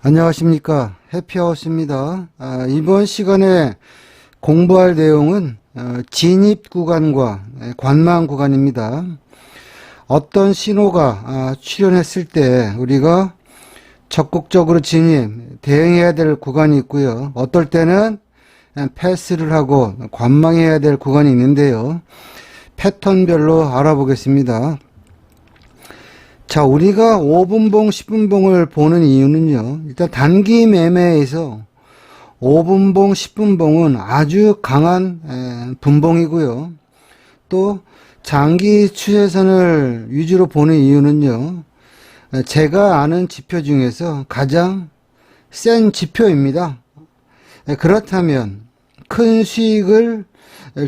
안녕하십니까. 해피하우스입니다. 이번 시간에 공부할 내용은 진입 구간과 관망 구간입니다. 어떤 신호가 출현했을 때 우리가 적극적으로 대응해야 될 구간이 있고요. 어떨 때는 패스를 하고 관망해야 될 구간이 있는데요. 패턴별로 알아보겠습니다. 자, 우리가 5분봉, 10분봉을 보는 이유는요. 일단 단기 매매에서 5분봉, 10분봉은 아주 강한 분봉이고요. 또 장기 추세선을 위주로 보는 이유는요. 제가 아는 지표 중에서 가장 센 지표입니다. 그렇다면 큰 수익을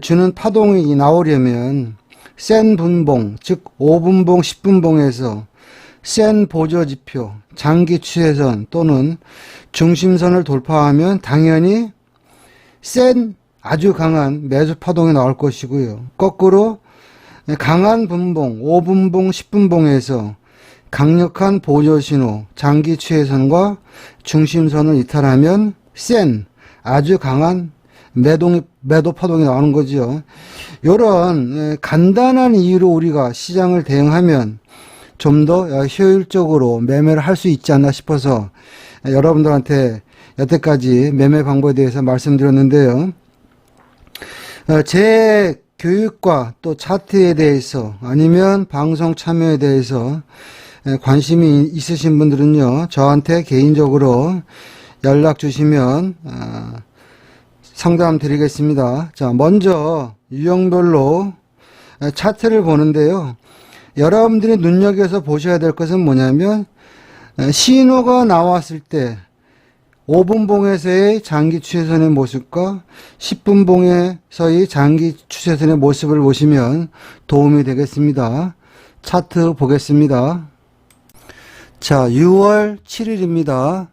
주는 파동이 나오려면 센 분봉, 즉 5분봉, 10분봉에서 센 보조지표, 장기 추세선 또는 중심선을 돌파하면 당연히 센 아주 강한 매수 파동이 나올 것이고요. 거꾸로 강한 분봉, 5분봉, 10분봉에서 강력한 보조신호, 장기 추세선과 중심선을 이탈하면 센 아주 강한 매도 파동이 나오는 거죠. 이런 간단한 이유로 우리가 시장을 대응하면 좀 더 효율적으로 매매를 할 수 있지 않나 싶어서 여러분들한테 여태까지 매매 방법에 대해서 말씀드렸는데요. 제 교육과 또 차트에 대해서 아니면 방송 참여에 대해서 관심이 있으신 분들은요, 저한테 개인적으로 연락 주시면 상담 드리겠습니다. 자, 먼저 유형별로 차트를 보는데요. 여러분들이 눈여겨서 보셔야 될 것은 뭐냐면 신호가 나왔을 때 5분봉에서의 장기 추세선의 모습과 10분봉에서의 장기 추세선의 모습을 보시면 도움이 되겠습니다. 차트 보겠습니다. 자, 6월 7일입니다.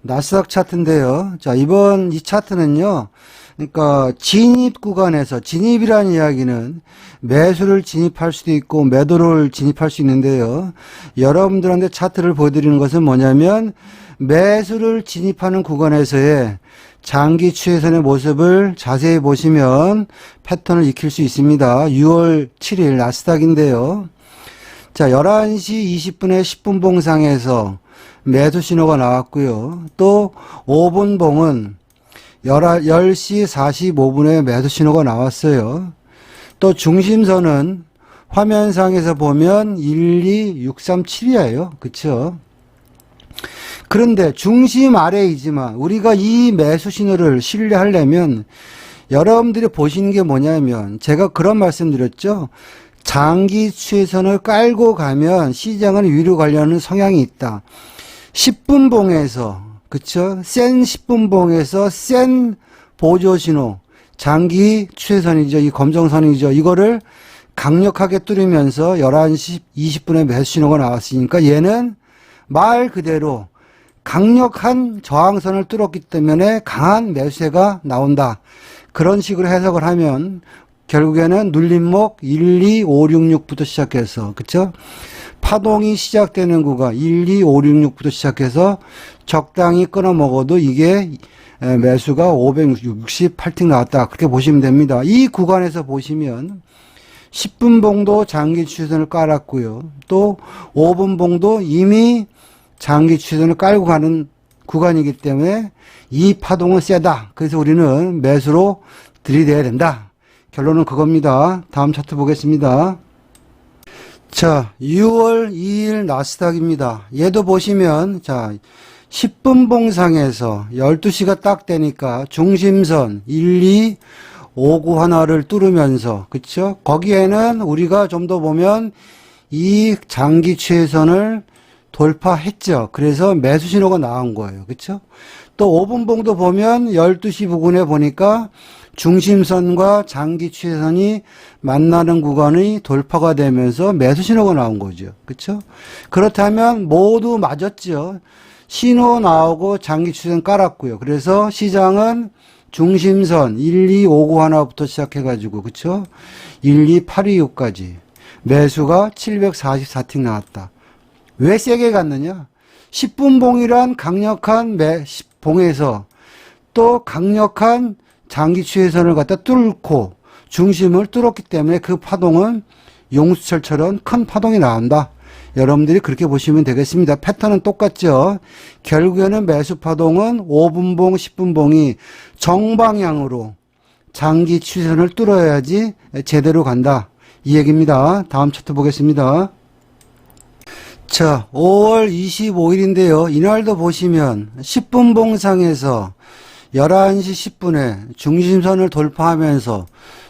나스닥 차트인데요. 자, 이번 이 차트는요. 그러니까 진입 구간에서, 진입이라는 이야기는 매수를 진입할 수도 있고 매도를 진입할 수 있는데요. 여러분들한테 차트를 보여드리는 것은 뭐냐면 매수를 진입하는 구간에서의 장기 추세선의 모습을 자세히 보시면 패턴을 익힐 수 있습니다. 6월 7일 나스닥인데요. 자, 11시 20분에 10분봉상에서 매수 신호가 나왔고요. 또 5분봉은 10시 45분에 매수 신호가 나왔어요. 또 중심선은 화면상에서 보면 12637이에요. 그쵸? 그런데 중심 아래이지만 우리가 이 매수 신호를 신뢰하려면 여러분들이 보시는 게 뭐냐면 제가 그런 말씀 드렸죠. 장기 추세선을 깔고 가면 시장은 위로 가려는 성향이 있다. 10분봉에서 그쵸? 센 10분봉에서 센 보조신호, 장기 추세선이죠. 이 검정선이죠. 이거를 강력하게 뚫으면서 11시 20분에 매수신호가 나왔으니까 얘는 말 그대로 강력한 저항선을 뚫었기 때문에 강한 매수세가 나온다. 그런 식으로 해석을 하면 결국에는 눌림목 12566부터 시작해서 그쵸? 파동이 시작되는 구간 12566부터 시작해서 적당히 끊어 먹어도 이게 매수가 568틱 나왔다. 그렇게 보시면 됩니다. 이 구간에서 보시면 10분봉도 장기 추세선을 깔았고요. 또 5분봉도 이미 장기 추세선을 깔고 가는 구간이기 때문에 이 파동은 세다. 그래서 우리는 매수로 들이대야 된다. 결론은 그겁니다. 다음 차트 보겠습니다. 자, 6월 2일 나스닥입니다. 얘도 보시면 자 10분 봉상에서 12시가 딱 되니까 중심선 1, 2, 5, 9 하나를 뚫으면서 그쵸? 거기에는 우리가 좀 더 보면 이 장기 추세선을 돌파했죠. 그래서 매수 신호가 나온 거예요. 그쵸? 또 5분 봉도 보면 12시 부근에 보니까 중심선과 장기 추세선이 만나는 구간이 돌파가 되면서 매수 신호가 나온 거죠. 그렇죠? 그렇다면 모두 맞았죠. 신호 나오고 장기 추세선 깔았고요. 그래서 시장은 중심선 1259 하나부터 시작해가지고 그렇죠? 12826까지 매수가 744틱 나왔다. 왜 세게 갔느냐? 10분봉이란 강력한 봉에서 또 강력한 장기 추세선을 갖다 뚫고 중심을 뚫었기 때문에 그 파동은 용수철처럼 큰 파동이 나온다. 여러분들이 그렇게 보시면 되겠습니다. 패턴은 똑같죠. 결국에는 매수 파동은 5분봉, 10분봉이 정방향으로 장기 추세선을 뚫어야지 제대로 간다. 이 얘기입니다. 다음 차트 보겠습니다. 자, 5월 25일인데요. 이날도 보시면 10분봉상에서 11시 10분에 중심선을 돌파하면서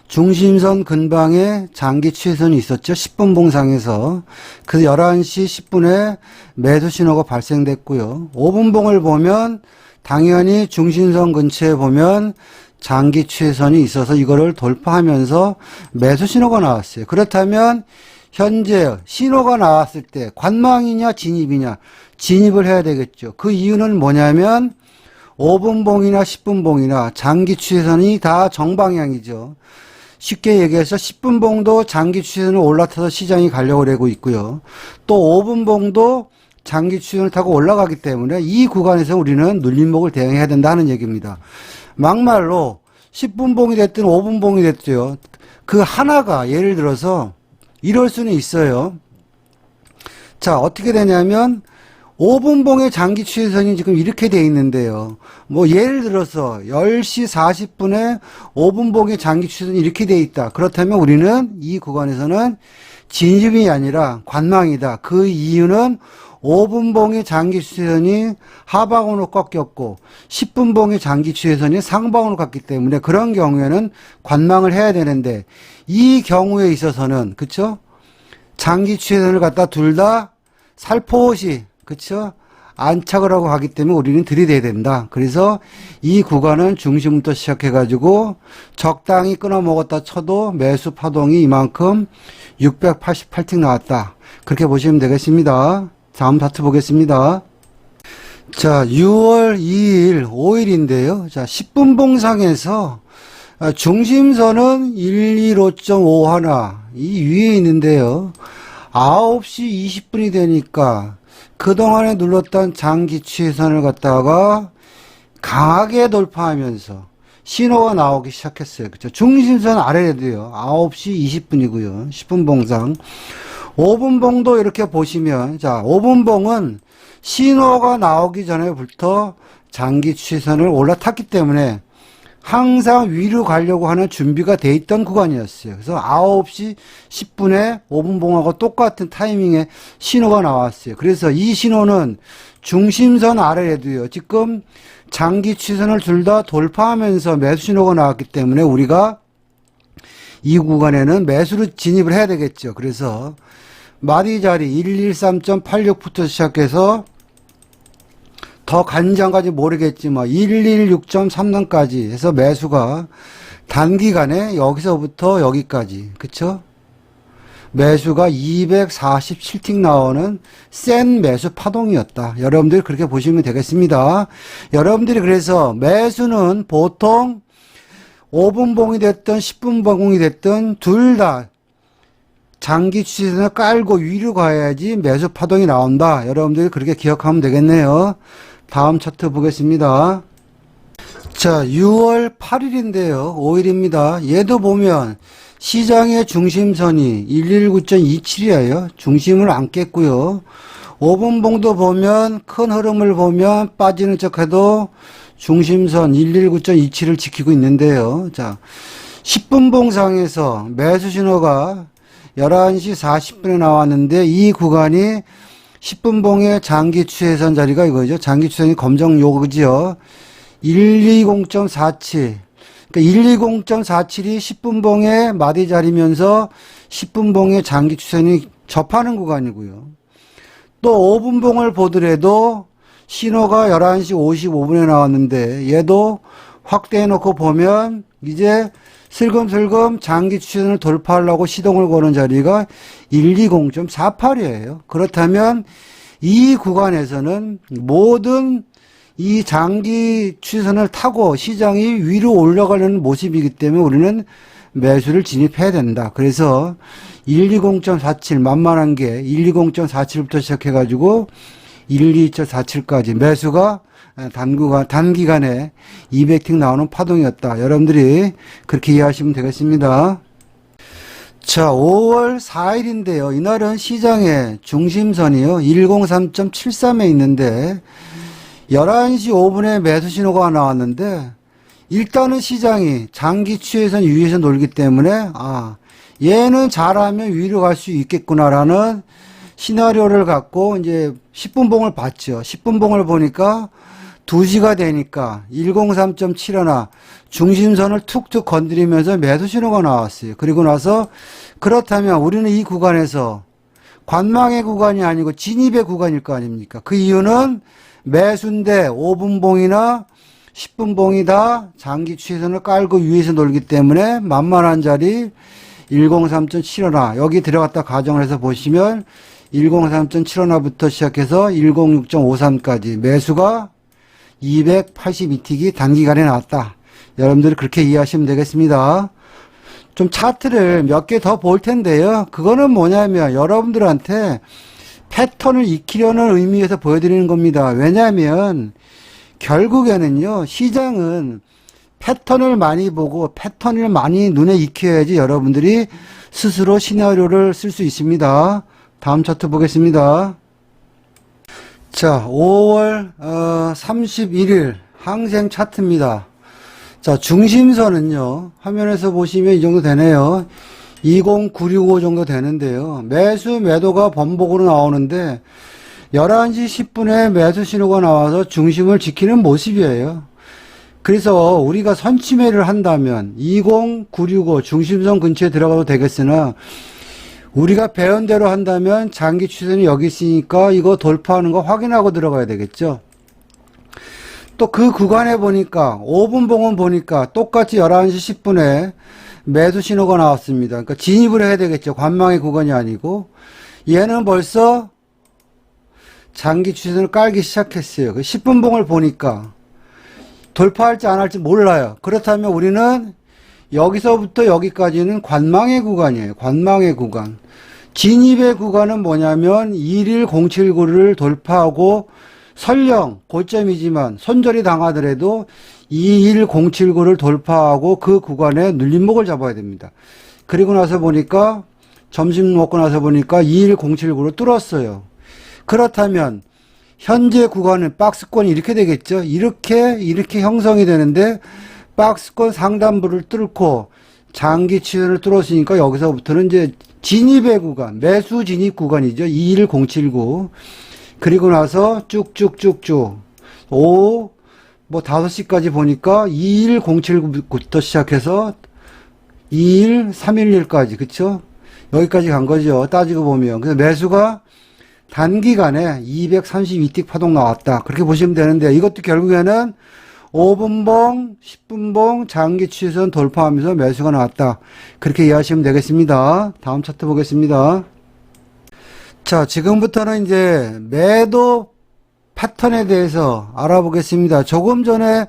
중심선 근방에 장기 추세선이 있었죠. 10분봉상에서. 그 11시 10분에 매수 신호가 발생됐고요. 5분봉을 보면 당연히 중심선 근처에 보면 장기 추세선이 있어서 이거를 돌파하면서 매수 신호가 나왔어요. 그렇다면 현재 신호가 나왔을 때 관망이냐 진입이냐, 진입을 해야 되겠죠. 그 이유는 뭐냐면 5분봉이나 10분봉이나 장기 추세선이 다 정방향이죠. 쉽게 얘기해서 10분봉도 장기 추세선을 올라타서 시장이 가려고 하고 있고요. 또 5분봉도 장기 추세선을 타고 올라가기 때문에 이 구간에서 우리는 눌림목을 대응해야 된다는 얘기입니다. 막말로 10분봉이 됐든 5분봉이 됐죠. 그 하나가 예를 들어서 이럴 수는 있어요. 자, 어떻게 되냐면 5분봉의 장기 추세선이 지금 이렇게 돼 있는데요. 뭐 예를 들어서 10시 40분에 5분봉의 장기 추세선이 이렇게 돼 있다. 그렇다면 우리는 이 구간에서는 진입이 아니라 관망이다. 그 이유는 5분봉의 장기 추세선이 하방으로 꺾였고 10분봉의 장기 추세선이 상방으로 갔기 때문에 그런 경우에는 관망을 해야 되는데 이 경우에 있어서는 그쵸? 장기 추세선을 갖다 둘 다 살포시 그쵸? 안착을 하고 가기 때문에 우리는 들이대야 된다. 그래서 이 구간은 중심부터 시작해가지고 적당히 끊어먹었다 쳐도 매수 파동이 이만큼 688틱 나왔다. 그렇게 보시면 되겠습니다. 다음 차트 보겠습니다. 자, 6월 2일, 5일인데요. 자, 10분봉상에서 중심선은 115.51, 이 위에 있는데요. 9시 20분이 되니까 그동안에 눌렀던 장기 추세선을 갖다가 강하게 돌파하면서 신호가 나오기 시작했어요. 그쵸? 중심선 아래에도요. 9시 20분이고요. 10분봉상. 5분봉도 이렇게 보시면, 자, 5분봉은 신호가 나오기 전에부터 장기 추세선을 올라탔기 때문에 항상 위로 가려고 하는 준비가 돼 있던 구간이었어요. 그래서 9시 10분에 5분봉하고 똑같은 타이밍에 신호가 나왔어요. 그래서 이 신호는 중심선 아래에도요. 지금 장기 추세선을 둘 다 돌파하면서 매수 신호가 나왔기 때문에 우리가 이 구간에는 매수로 진입을 해야 되겠죠. 그래서 마디 자리 113.86부터 시작해서 더 간장까지 모르겠지만 116.33까지 해서 매수가 단기간에 여기서부터 여기까지 그쵸? 매수가 247틱 나오는 센 매수 파동이었다. 여러분들이 그렇게 보시면 되겠습니다. 여러분들이 그래서 매수는 보통 5분봉이 됐든 10분봉이 됐든 둘 다 장기 추세선을 깔고 위로 가야지 매수 파동이 나온다. 여러분들이 그렇게 기억하면 되겠네요. 다음 차트 보겠습니다. 자, 6월 8일인데요. 5일입니다. 얘도 보면 시장의 중심선이 119.27이에요. 중심을 안 깼고요. 5분봉도 보면 큰 흐름을 보면 빠지는 척해도 중심선 119.27을 지키고 있는데요. 자, 10분봉상에서 매수 신호가 11시 40분에 나왔는데 이 구간이 10분봉의 장기 추세선 자리가 이거죠. 장기 추세선이 검정 요거지요. 120.47. 그러니까 120.47이 10분봉의 마디 자리면서 10분봉의 장기 추세선이 접하는 구간이고요. 또 5분봉을 보더라도 신호가 11시 55분에 나왔는데 얘도 확대해 놓고 보면 이제 슬금슬금 장기 추세선을 돌파하려고 시동을 거는 자리가 120.48이에요. 그렇다면 이 구간에서는 모든 이 장기 추세선을 타고 시장이 위로 올라가려는 모습이기 때문에 우리는 매수를 진입해야 된다. 그래서 120.47 만만한 게 120.47부터 시작해가지고 12.47까지 매수가 단기간에 200틱 나오는 파동이었다. 여러분들이 그렇게 이해하시면 되겠습니다. 자, 5월 4일인데요. 이날은 시장의 중심선이요. 103.73에 있는데 11시 5분에 매수 신호가 나왔는데 일단은 시장이 장기 추세선 위에서 놀기 때문에 얘는 잘하면 위로 갈 수 있겠구나라는 시나리오를 갖고 이제 10분봉을 봤죠. 10분봉을 보니까 2시가 되니까 103.71 중심선을 툭툭 건드리면서 매수 신호가 나왔어요. 그리고 나서 그렇다면 우리는 이 구간에서 관망의 구간이 아니고 진입의 구간일 거 아닙니까? 그 이유는 매수인데 5분봉이나 10분봉이 다 장기 추세선을 깔고 위에서 놀기 때문에 만만한 자리 103.71 여기 들어갔다 가정을 해서 보시면 103.71부터 시작해서 106.53까지 매수가 282틱이 단기간에 나왔다. 여러분들이 그렇게 이해하시면 되겠습니다. 좀 차트를 몇 개 더 볼 텐데요. 그거는 뭐냐면 여러분들한테 패턴을 익히려는 의미에서 보여드리는 겁니다. 왜냐하면 결국에는요, 시장은 패턴을 많이 보고 패턴을 많이 눈에 익혀야지 여러분들이 스스로 시나리오를 쓸 수 있습니다. 다음 차트 보겠습니다. 자, 5월 31일 항생 차트입니다. 자, 중심선은요, 화면에서 보시면 이 정도 되네요. 20965 정도 되는데요. 매수, 매도가 번복으로 나오는데 11시 10분에 매수 신호가 나와서 중심을 지키는 모습이에요. 그래서 우리가 선침해를 한다면 20965 중심선 근처에 들어가도 되겠으나 우리가 배운 대로 한다면 장기 추세는 여기 있으니까 이거 돌파하는 거 확인하고 들어가야 되겠죠. 또 그 구간에 보니까 5분봉은 보니까 똑같이 11시 10분에 매수 신호가 나왔습니다. 그러니까 진입을 해야 되겠죠. 관망의 구간이 아니고 얘는 벌써 장기 추세선을 깔기 시작했어요. 그 10분봉을 보니까 돌파할지 안 할지 몰라요. 그렇다면 우리는 여기서부터 여기까지는 관망의 구간이에요. 관망의 구간. 진입의 구간은 뭐냐면 21079를 돌파하고 설령 고점이지만 손절이 당하더라도 21079를 돌파하고 그 구간에 눌림목을 잡아야 됩니다. 그리고 나서 보니까 점심 먹고 나서 보니까 21079를 뚫었어요. 그렇다면 현재 구간은 박스권이 이렇게 되겠죠. 이렇게 형성이 되는데 박스권 상단부를 뚫고 장기 추세를 뚫었으니까 여기서부터는 이제 진입의 구간, 매수 진입 구간이죠. 21079. 그리고 나서 쭉쭉쭉쭉 5시까지 보니까 21079부터 시작해서 21311까지 그쵸? 여기까지 간 거죠. 따지고 보면. 그래서 매수가 단기간에 232틱 파동 나왔다. 그렇게 보시면 되는데 이것도 결국에는 5분봉, 10분봉 장기 추세선 돌파하면서 매수가 나왔다. 그렇게 이해하시면 되겠습니다. 다음 차트 보겠습니다. 자, 지금부터는 이제 매도 패턴에 대해서 알아보겠습니다. 조금 전에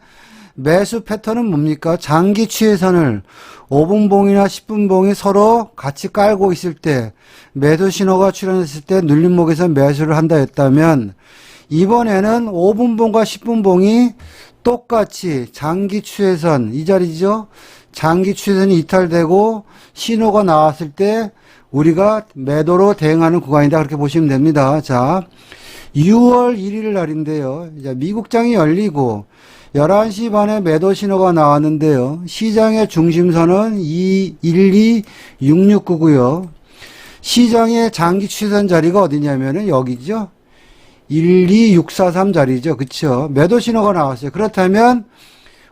매수 패턴은 뭡니까? 장기 추세선을 5분봉이나 10분봉이 서로 같이 깔고 있을 때 매도 신호가 출현했을 때 눌림목에서 매수를 한다 했다면 이번에는 5분봉과 10분봉이 똑같이 장기 추세선 이 자리죠. 장기 추세선이 이탈되고 신호가 나왔을 때 우리가 매도로 대응하는 구간이다. 그렇게 보시면 됩니다. 자, 6월 1일 날인데요. 이제 미국장이 열리고 11시 반에 매도 신호가 나왔는데요. 시장의 중심선은 12669고요. 시장의 장기 추세선 자리가 어디냐면은 여기죠. 12643 자리죠. 그쵸? 매도 신호가 나왔어요. 그렇다면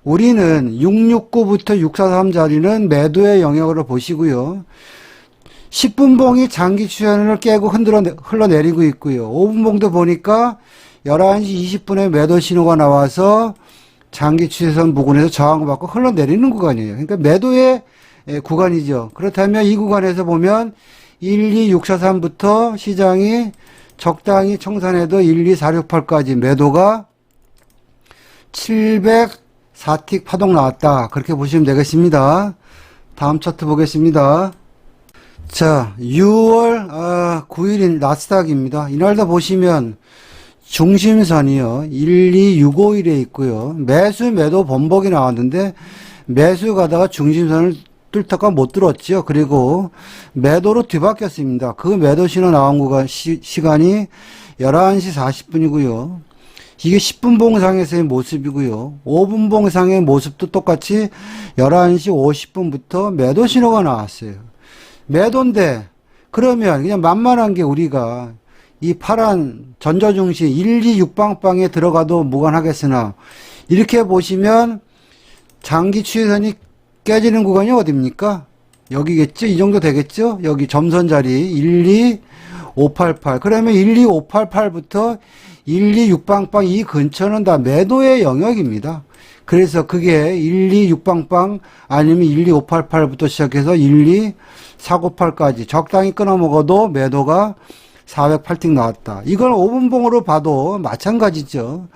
우리는 669부터 643 자리는 매도의 영역으로 보시고요. 10분봉이 장기 추세선을 깨고 흘러내리고 있고요. 5분봉도 보니까 11시 20분에 매도 신호가 나와서 장기 추세선 부근에서 저항을 받고 흘러내리는 구간이에요. 그러니까 매도의 구간이죠. 그렇다면 이 구간에서 보면 12643부터 시장이 적당히 청산해도 12468까지 매도가 704틱 파동 나왔다. 그렇게 보시면 되겠습니다. 다음 차트 보겠습니다. 자, 6월 9일인 나스닥입니다. 이날도 보시면 중심선이요. 12651에 있고요. 매수 매도 번복이 나왔는데 매수 가다가 중심선을 뚫다가 못 뚫었죠. 그리고 매도로 뒤바뀌었습니다. 그 매도 신호 나온 구간 시간이 11시 40분이고요. 이게 10분 봉상에서의 모습이고요. 5분 봉상의 모습도 똑같이 11시 50분부터 매도 신호가 나왔어요. 매도인데 그러면 그냥 만만한 게 우리가 이 파란 전저중심 126방방에 들어가도 무관하겠으나 이렇게 보시면 장기 추세선이 깨지는 구간이 어딥니까? 여기겠죠? 이 정도 되겠죠? 여기 점선 자리 12588. 그러면 12588부터 126방방 이 근처는 다 매도의 영역입니다. 그래서 그게 126방방 아니면 12588부터 시작해서 12498까지 적당히 끊어 먹어도 매도가 408틱 나왔다. 이걸 5분봉으로 봐도 마찬가지죠.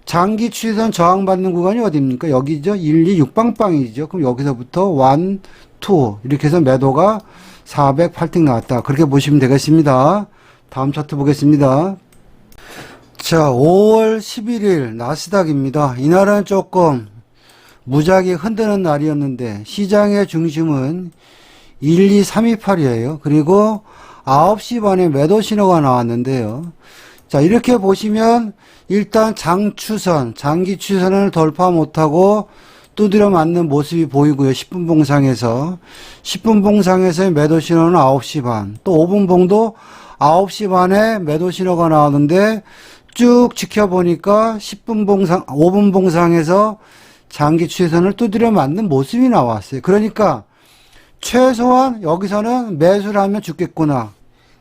장기 추세선 저항받는 구간이 어디입니까? 여기죠. 126방방이죠. 그럼 여기서부터 1, 2 이렇게 해서 매도가 408틱 나왔다. 그렇게 보시면 되겠습니다. 다음 차트 보겠습니다. 자, 5월 11일 나스닥입니다. 이날은 조금 무작위 흔드는 날이었는데 시장의 중심은 12328이에요. 그리고 9시 반에 매도 신호가 나왔는데요. 자, 이렇게 보시면 일단 장추선, 장기 추선을 돌파 못하고 두드려 맞는 모습이 보이고요. 10분 봉상에서. 10분 봉상에서의 매도 신호는 9시 반. 또 5분 봉도 9시 반에 매도 신호가 나오는데 쭉 지켜보니까 10분 봉상, 5분 봉상에서 장기 추세선을 두드려 맞는 모습이 나왔어요. 그러니까 최소한 여기서는 매수를 하면 죽겠구나.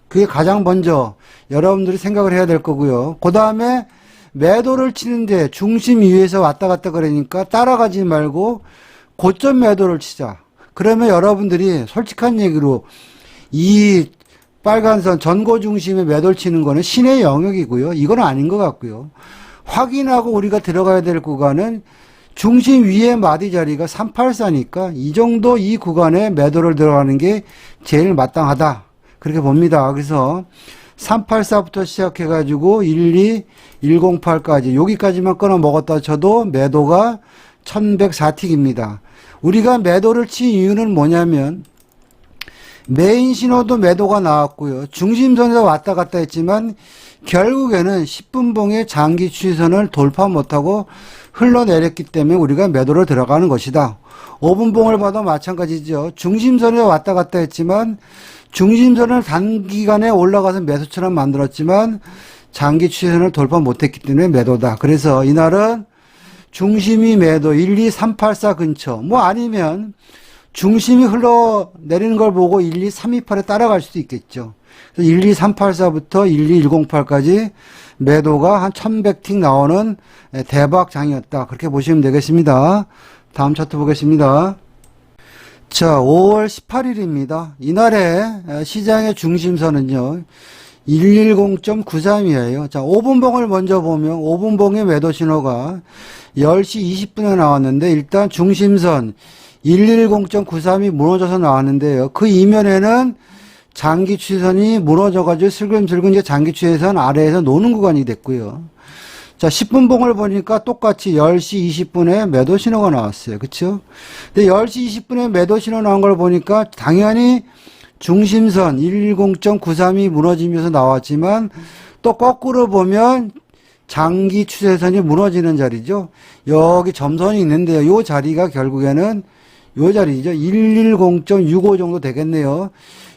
그게 가장 먼저 여러분들이 생각을 해야 될 거고요. 그 다음에 매도를 치는데 중심 위에서 왔다 갔다 그러니까 따라가지 말고 고점 매도를 치자. 그러면 여러분들이 솔직한 얘기로 이 빨간선 전고 중심에 매도를 치는 거는 신의 영역이고요. 이건 아닌 것 같고요. 확인하고 우리가 들어가야 될 구간은 중심 위에 마디 자리가 384니까 이 정도 이 구간에 매도를 들어가는 게 제일 마땅하다. 그렇게 봅니다. 그래서 384부터 시작해가지고 12108까지 여기까지만 끊어 먹었다 쳐도 매도가 1104틱입니다. 우리가 매도를 친 이유는 뭐냐면 메인 신호도 매도가 나왔고요. 중심선에서 왔다 갔다 했지만 결국에는 10분봉의 장기 추세선을 돌파 못하고 흘러내렸기 때문에 우리가 매도를 들어가는 것이다. 5분봉을 봐도 마찬가지죠. 중심선에 왔다 갔다 했지만 중심선을 단기간에 올라가서 매수처럼 만들었지만 장기 추세선을 돌파 못했기 때문에 매도다. 그래서 이날은 중심이 매도 12384 근처 뭐 아니면 중심이 흘러내리는 걸 보고 12328에 따라갈 수도 있겠죠. 12384부터 12108까지 매도가 한 1100틱 나오는 대박장이었다. 그렇게 보시면 되겠습니다. 다음 차트 보겠습니다. 자, 5월 18일입니다. 이날의 시장의 중심선은요, 110.93이에요. 자, 5분봉을 먼저 보면 5분봉의 매도 신호가 10시 20분에 나왔는데 일단 중심선 110.93이 무너져서 나왔는데요. 그 이면에는 장기 추세선이 무너져가지고 슬금슬금 이제 장기 추세선 아래에서 노는 구간이 됐고요. 자, 10분 봉을 보니까 똑같이 10시 20분에 매도 신호가 나왔어요. 그쵸? 근데 10시 20분에 매도 신호 나온 걸 보니까 당연히 중심선 110.93이 무너지면서 나왔지만 또 거꾸로 보면 장기 추세선이 무너지는 자리죠. 여기 점선이 있는데요. 요 자리가 결국에는 요 자리죠. 110.65 정도 되겠네요.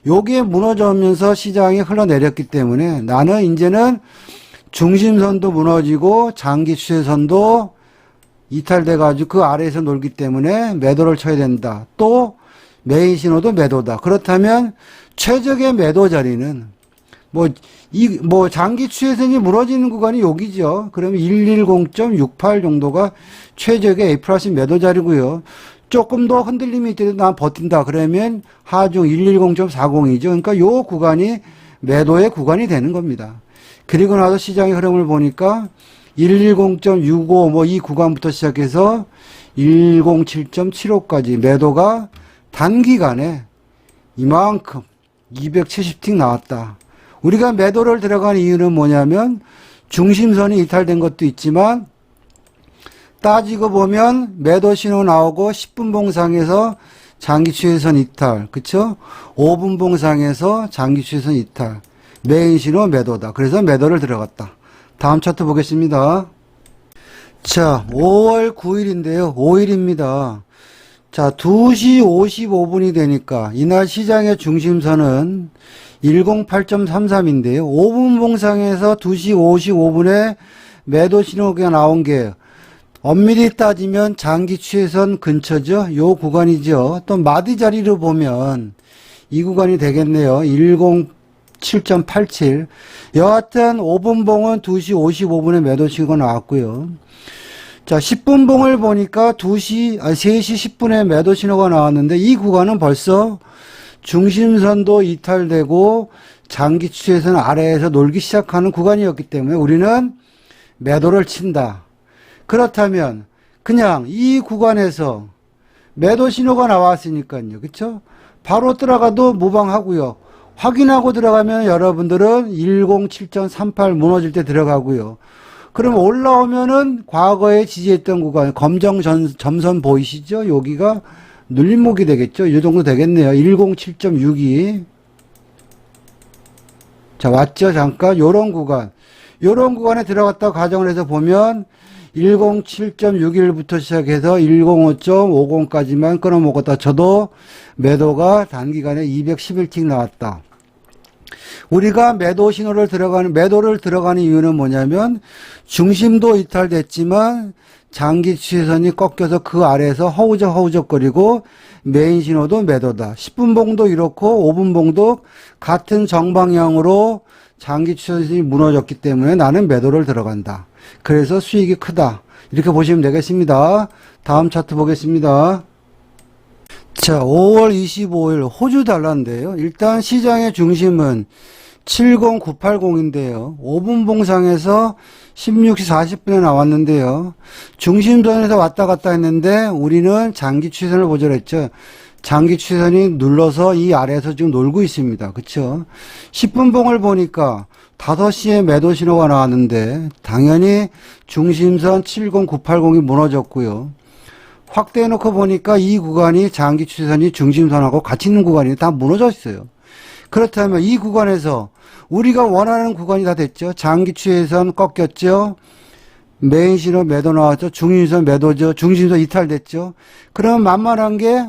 여기에 무너지면서 시장이 흘러내렸기 때문에 나는 이제는 중심선도 무너지고 장기 추세선도 이탈돼가지고 그 아래에서 놀기 때문에 매도를 쳐야 된다. 또 메인 신호도 매도다. 그렇다면 최적의 매도 자리는 장기 추세선이 무너지는 구간이 여기죠. 그러면 110.68 정도가 최적의 A 플러스 매도 자리고요. 조금 더 흔들림이 있더라도 난 버틴다. 그러면 하중 110.40이죠. 그러니까 요 구간이 매도의 구간이 되는 겁니다. 그리고 나서 시장의 흐름을 보니까 110.65 이 구간부터 시작해서 107.75까지 매도가 단기간에 이만큼 270틱 나왔다. 우리가 매도를 들어간 이유는 뭐냐면 중심선이 이탈된 것도 있지만 따지고 보면 매도 신호 나오고 10분봉상에서 장기 추세선 이탈, 그쵸? 5분봉상에서 장기 추세선 이탈, 메인 신호 매도다. 그래서 매도를 들어갔다. 다음 차트 보겠습니다. 자, 5월 9일인데요. 5일입니다. 자, 2시 55분이 되니까 이날 시장의 중심선은 108.33인데요. 5분 봉상에서 2시 55분에 매도 신호가 나온 게 엄밀히 따지면 장기 추세선 근처죠. 요 구간이죠. 또 마디 자리로 보면 이 구간이 되겠네요. 107.87. 여하튼 5분 봉은 2시 55분에 매도 신호가 나왔고요. 자, 10분 봉을 보니까 3시 10분에 매도 신호가 나왔는데 이 구간은 벌써 중심선도 이탈되고 장기 추세선 아래에서 놀기 시작하는 구간이었기 때문에 우리는 매도를 친다. 그렇다면 그냥 이 구간에서 매도 신호가 나왔으니까요. 그쵸? 바로 들어가도 무방하고요. 확인하고 들어가면 여러분들은 107.38 무너질 때 들어가고요. 그럼 올라오면은 과거에 지지했던 구간, 검정 점선 보이시죠? 여기가 눌림목이 되겠죠? 이 정도 되겠네요. 107.62. 자, 왔죠? 잠깐. 요런 구간에 들어갔다고 가정을 해서 보면 107.61부터 시작해서 105.50까지만 끊어먹었다. 저도 매도가 단기간에 211틱 나왔다. 우리가 매도를 들어가는 이유는 뭐냐면 중심도 이탈됐지만 장기 추세선이 꺾여서 그 아래에서 허우적거리고 메인 신호도 매도다. 10분봉도 이렇고 5분봉도 같은 정방향으로 장기 추세선이 무너졌기 때문에 나는 매도를 들어간다. 그래서 수익이 크다. 이렇게 보시면 되겠습니다. 다음 차트 보겠습니다. 자, 5월 25일 호주 달러인데요. 일단 시장의 중심은 70980인데요. 5분 봉상에서 16시 40분에 나왔는데요. 중심선에서 왔다 갔다 했는데 우리는 장기 추세선을 보조했죠. 장기 추세선이 눌러서 이 아래에서 지금 놀고 있습니다. 그쵸? 10분 봉을 보니까 5시에 매도 신호가 나왔는데 당연히 중심선 70980이 무너졌고요. 확대해 놓고 보니까 이 구간이 장기 추세선이 중심선하고 같이 있는 구간이 다 무너져 있어요. 그렇다면 이 구간에서 우리가 원하는 구간이 다 됐죠. 장기 추세선 꺾였죠. 메인 신호 매도 나왔죠. 중심선 매도죠. 중심선 이탈됐죠. 그럼 만만한 게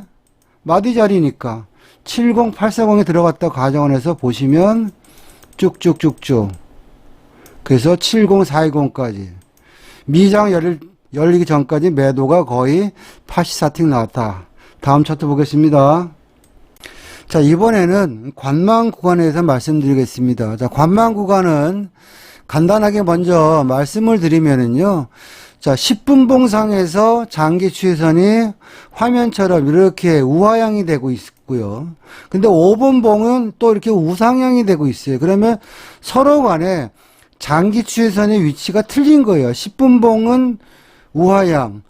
마디 자리니까 70840에 들어갔다 가정을 해서 보시면 쭉쭉쭉쭉. 그래서 70420까지. 미장 열리기 전까지 매도가 거의 84틱 나왔다. 다음 차트 보겠습니다. 자, 이번에는 관망 구간에 대해서 말씀드리겠습니다. 자, 관망 구간은 간단하게 먼저 말씀을 드리면은요. 자, 10분 봉상에서 장기 추세선이 화면처럼 이렇게 우하향이 되고 있고요. 근데 5분 봉은 또 이렇게 우상향이 되고 있어요. 그러면 서로 간에 장기 추세선의 위치가 틀린 거예요. 10분 봉은 우하향,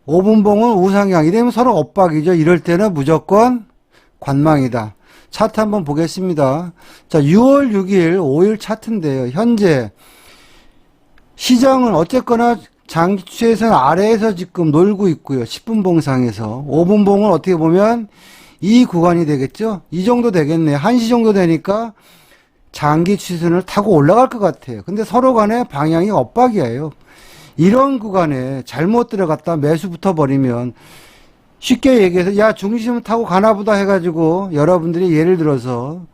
5분 봉은 우상향. 이러면 서로 엇박이죠. 이럴 때는 무조건 관망이다. 차트 한번 보겠습니다. 자, 6월 6일 5일 차트인데요. 현재 시장은 어쨌거나 장기 추세선 아래에서 지금 놀고 있고요. 10분 봉상에서. 5분 봉은 어떻게 보면 이 구간이 되겠죠. 이 정도 되겠네요. 1시 정도 되니까 장기 추세선을 타고 올라갈 것 같아요. 근데 서로 간에 방향이 엇박이에요. 이런 구간에 잘못 들어갔다 매수 붙어버리면 쉽게 얘기해서 야 중심 타고 가나보다 해가지고 여러분들이 예를 들어서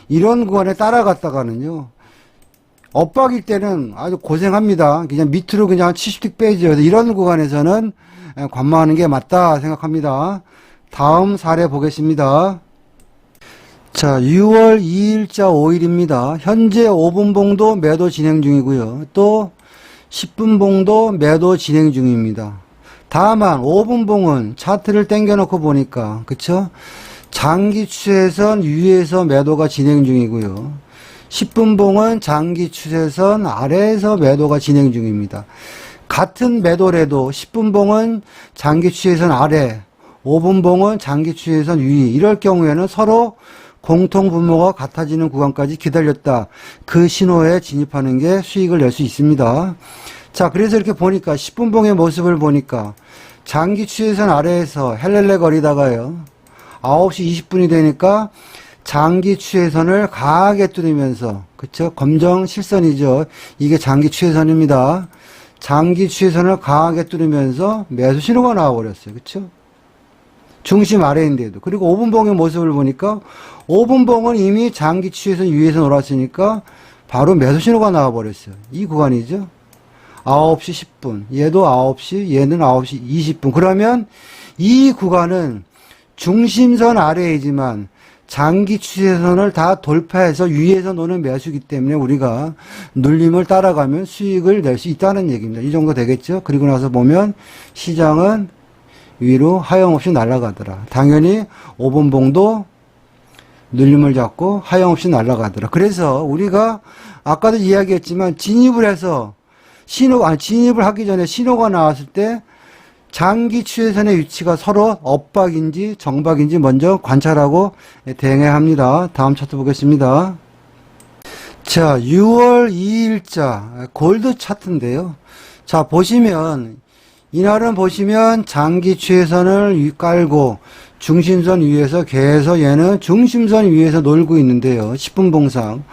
이런 구간에 따라갔다가는요 엇박일 때는 아주 고생합니다. 그냥 밑으로 그냥 한 70틱 빼죠. 그래서 이런 구간에서는 관망하는 게 맞다 생각합니다. 다음 사례 보겠습니다. 자, 6월 2일자 5일입니다. 현재 5분 봉도 매도 진행 중이고요. 또 10분 봉도 매도 진행 중입니다. 다만 5분 봉은 차트를 당겨놓고 보니까 그쵸? 장기 추세선 위에서 매도가 진행 중이고요. 10분 봉은 장기 추세선 아래에서 매도가 진행 중입니다. 같은 매도래도 10분 봉은 장기 추세선 아래, 5분 봉은 장기 추세선 위. 이럴 경우에는 서로 공통 분모가 같아지는 구간까지 기다렸다. 그 신호에 진입하는 게 수익을 낼 수 있습니다. 자, 그래서 이렇게 보니까 10분봉의 모습을 보니까 장기 추세선 아래에서 헬렐레 거리다가요. 9시 20분이 되니까 장기 추세선을 강하게 뚫으면서, 그쵸? 검정 실선이죠. 이게 장기 추세선입니다. 장기 추세선을 강하게 뚫으면서 매수 신호가 나와버렸어요. 그쵸? 중심 아래인데도. 그리고 5분봉의 모습을 보니까 5분봉은 이미 장기 추세선 위에서 놀았으니까 바로 매수 신호가 나와버렸어요. 이 구간이죠. 9시 10분. 얘도 9시, 얘는 9시 20분. 그러면 이 구간은 중심선 아래이지만 장기 추세선을 다 돌파해서 위에서 노는 매수이기 때문에 우리가 눌림을 따라가면 수익을 낼 수 있다는 얘기입니다. 이 정도 되겠죠? 그리고 나서 보면 시장은 위로 하염없이 날아가더라. 당연히 5분봉도 눌림을 잡고 하염없이 날아가더라. 그래서 우리가 아까도 이야기했지만 진입을 하기 전에 신호가 나왔을 때 장기 추세선의 위치가 서로 엇박인지 정박인지 먼저 관찰하고 대응해야 합니다. 다음 차트 보겠습니다. 자, 6월 2일자 골드 차트인데요. 자, 보시면 이날은 보시면 장기 추세선을 깔고 중심선 위에서 계속 얘는 중심선 위에서 놀고 있는데요. 10분봉상.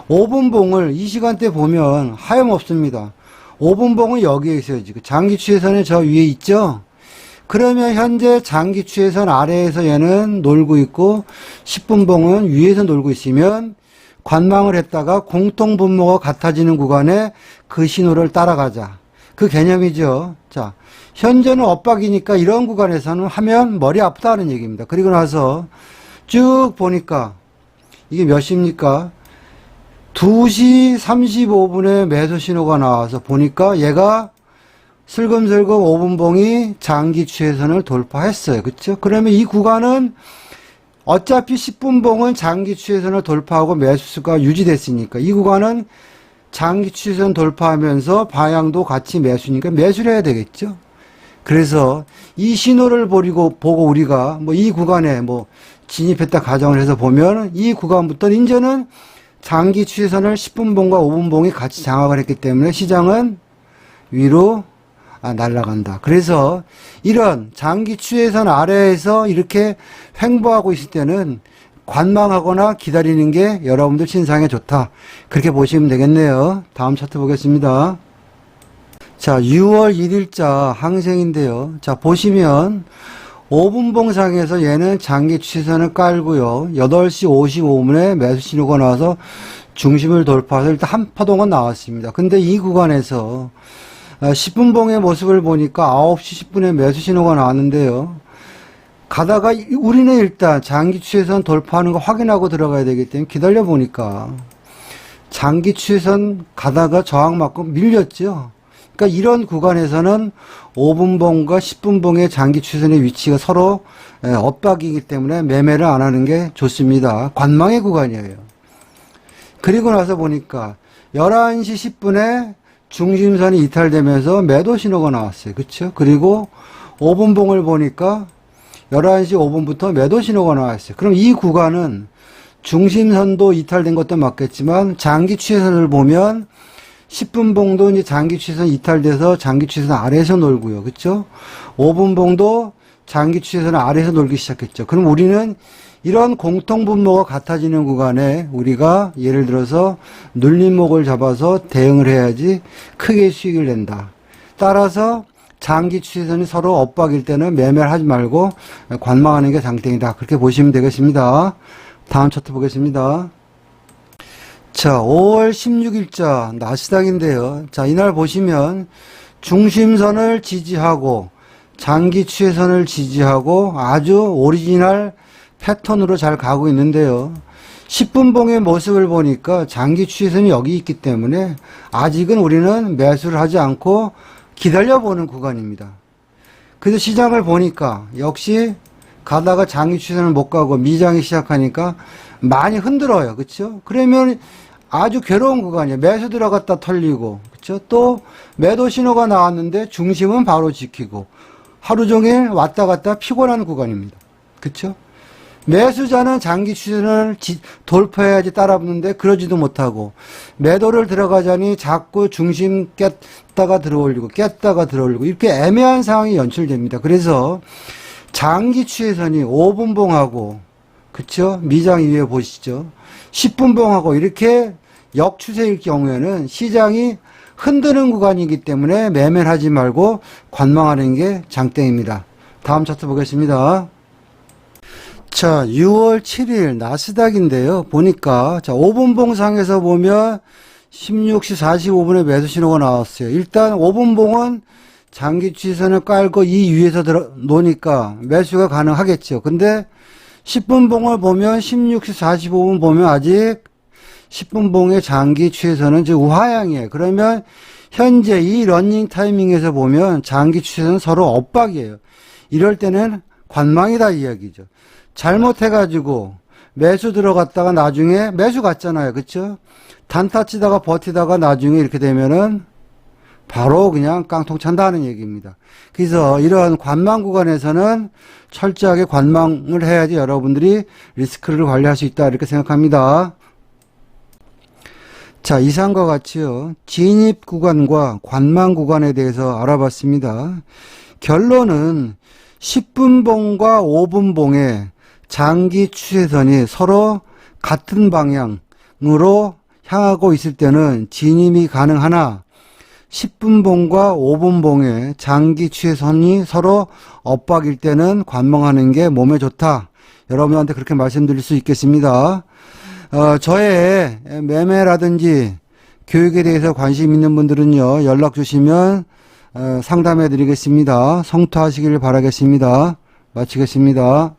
5분봉을 이 시간대 보면 하염없습니다. 5분봉은 여기에 있어요. 지금 장기 추세선이 저 위에 있죠. 그러면 현재 장기 추세선 아래에서 얘는 놀고 있고 10분봉은 위에서 놀고 있으면 관망을 했다가 공통 분모가 같아지는 구간에 그 신호를 따라가자. 그 개념이죠. 자, 현재는 엇박이니까 이런 구간에서는 하면 머리 아프다는 얘기입니다. 그리고 나서 쭉 보니까 이게 몇 시입니까? 2시 35분에 매수 신호가 나와서 보니까 얘가 슬금슬금 5분봉이 장기 추세선을 돌파했어요. 그렇죠? 그러면 이 구간은 어차피 10분봉은 장기 추세선을 돌파하고 매수수가 유지됐으니까 이 구간은 장기 추세선 돌파하면서 방향도 같이 매수니까 매수를 해야 되겠죠. 그래서 이 신호를 보고 우리가 이 구간에 진입했다 가정을 해서 보면 이 구간부터 이제는 장기 추세선을 10분봉과 5분봉이 같이 장악을 했기 때문에 시장은 위로 날아간다. 그래서 이런 장기 추세선 아래에서 이렇게 횡보하고 있을 때는 관망하거나 기다리는 게 여러분들 신상에 좋다. 그렇게 보시면 되겠네요. 다음 차트 보겠습니다. 자, 6월 1일자 항생인데요. 자, 보시면 5분봉상에서 얘는 장기 추세선을 깔고요. 8시 55분에 매수 신호가 나와서 중심을 돌파해서 일단 한 파동은 나왔습니다. 근데 이 구간에서 10분봉의 모습을 보니까 9시 10분에 매수 신호가 나왔는데요. 가다가 우리는 일단 장기 추세선 돌파하는 거 확인하고 들어가야 되기 때문에 기다려 보니까 장기 추세선 가다가 저항 맞고 밀렸죠. 그러니까 이런 구간에서는 5분봉과 10분봉의 장기 추세선의 위치가 서로 엇박이기 때문에 매매를 안 하는 게 좋습니다. 관망의 구간이에요. 그리고 나서 보니까 11시 10분에 중심선이 이탈되면서 매도 신호가 나왔어요. 그렇죠? 그리고 5분봉을 보니까 11시 5분부터 매도 신호가 나왔어요. 그럼 이 구간은 중심선도 이탈된 것도 맞겠지만 장기 추세선을 보면 10분봉도 이제 장기 추세선 이탈돼서 장기 추세선 아래에서 놀고요. 그렇죠? 5분봉도 장기 추세선 아래에서 놀기 시작했죠. 그럼 우리는 이런 공통 분모가 같아지는 구간에 우리가 예를 들어서 눌림목을 잡아서 대응을 해야지 크게 수익을 낸다. 따라서 장기 추세선이 서로 엇박일 때는 매매를 하지 말고 관망하는 게 장땡이다. 그렇게 보시면 되겠습니다. 다음 차트 보겠습니다. 자, 5월 16일자 나스닥인데요. 자, 이날 보시면 중심선을 지지하고 장기 추세선을 지지하고 아주 오리지널 패턴으로 잘 가고 있는데요. 10분봉의 모습을 보니까 장기 추세선이 여기 있기 때문에 아직은 우리는 매수를 하지 않고 기다려보는 구간입니다. 그래서 시장을 보니까 역시 가다가 장기 추세선을 못 가고 미장이 시작하니까 많이 흔들어요. 그렇죠? 그러면 아주 괴로운 구간이에요. 매수 들어갔다 털리고, 그렇죠? 또 매도 신호가 나왔는데 중심은 바로 지키고 하루 종일 왔다 갔다 피곤한 구간입니다. 그렇죠? 매수자는 장기 추세선을 돌파해야지 따라붙는데 그러지도 못하고, 매도를 들어가자니 자꾸 중심 깼다가 들어올리고 깼다가 들어올리고 이렇게 애매한 상황이 연출됩니다. 그래서 장기 추세선이 5분봉하고, 그쵸? 미장 위에 보시죠. 10분봉하고 이렇게 역추세일 경우에는 시장이 흔드는 구간이기 때문에 매매를 하지 말고 관망하는 게 장땡입니다. 다음 차트 보겠습니다. 자, 6월 7일 나스닥인데요. 보니까, 자, 5분봉상에서 보면 16시 45분에 매수 신호가 나왔어요. 일단 5분봉은 장기 추세선을 깔고 이 위에서 놓으니까 매수가 가능하겠죠. 근데 10분봉을 보면 16시 45분 보면 아직 10분봉의 장기 추세선은 이제 우하향이에요. 그러면 현재 이 러닝 타이밍에서 보면 장기 추세선은 서로 엇박이에요. 이럴 때는 관망이다 이야기죠. 잘못해가지고 매수 들어갔다가 나중에 매수 갔잖아요. 그쵸? 단타 치다가 버티다가 나중에 이렇게 되면은 바로 그냥 깡통 찬다는 얘기입니다. 그래서 이러한 관망 구간에서는 철저하게 관망을 해야지 여러분들이 리스크를 관리할 수 있다 이렇게 생각합니다. 자, 이상과 같이요. 진입 구간과 관망 구간에 대해서 알아봤습니다. 결론은 10분봉과 5분봉의 장기 추세선이 서로 같은 방향으로 향하고 있을 때는 진입이 가능하나 10분봉과 5분봉의 장기 추세선이 서로 엇박일 때는 관망하는 게 몸에 좋다. 여러분한테 그렇게 말씀드릴 수 있겠습니다. 저의 매매라든지 교육에 대해서 관심 있는 분들은요, 연락 주시면 상담해 드리겠습니다. 성투하시길 바라겠습니다. 마치겠습니다.